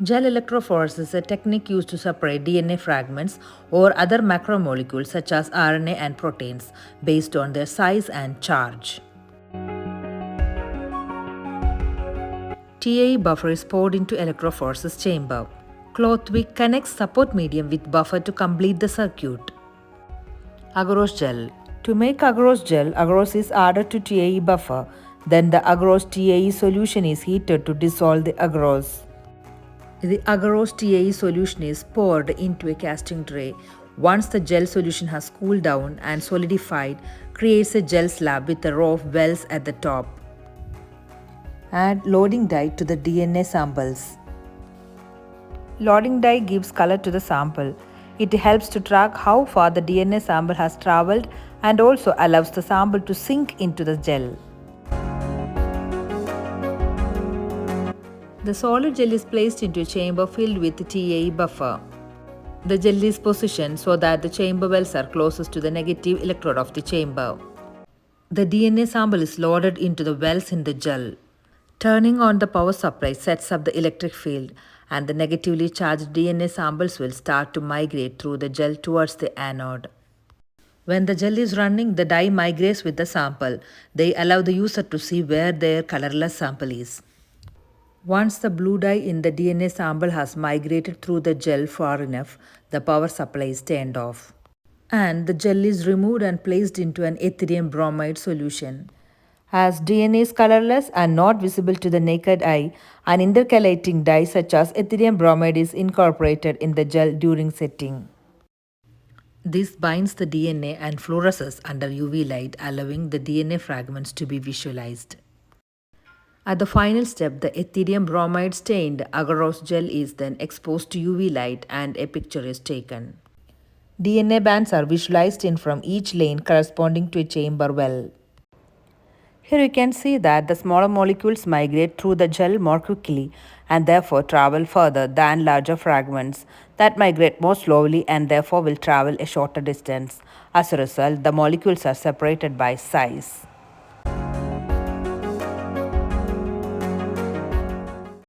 Gel electrophoresis is a technique used to separate DNA fragments or other macromolecules such as RNA and proteins based on their size and charge. TAE buffer is poured into electrophoresis chamber. Cloth wick connects support medium with buffer to complete the circuit. Agarose gel. To make agarose gel, agarose is added to TAE buffer. Then the agarose TAE solution is heated to dissolve the agarose. The agarose TAE solution is poured into a casting tray. Once the gel solution has cooled down and solidified, creates a gel slab with a row of wells at the top. Add loading dye to the DNA samples. Loading dye gives color to the sample. It helps to track how far the DNA sample has traveled and also allows the sample to sink into the gel. The solid gel is placed into a chamber filled with TAE buffer. The gel is positioned so that the chamber wells are closest to the negative electrode of the chamber. The DNA sample is loaded into the wells in the gel. Turning on the power supply sets up the electric field, and the negatively charged DNA samples will start to migrate through the gel towards the anode. When the gel is running, the dye migrates with the sample. They allow the user to see where their colorless sample is. Once the blue dye in the DNA sample has migrated through the gel far enough, the power supply is turned off. And the gel is removed and placed into an Ethidium Bromide solution. As DNA is colorless and not visible to the naked eye, an intercalating dye such as Ethidium Bromide is incorporated in the gel during setting. This binds the DNA and fluoresces under UV light, allowing the DNA fragments to be visualized. At the final step, the Ethidium Bromide stained agarose gel is then exposed to UV light and a picture is taken. DNA bands are visualized in from each lane corresponding to a chamber well. Here you can see that the smaller molecules migrate through the gel more quickly and therefore travel further than larger fragments that migrate more slowly and therefore will travel a shorter distance. As a result, the molecules are separated by size.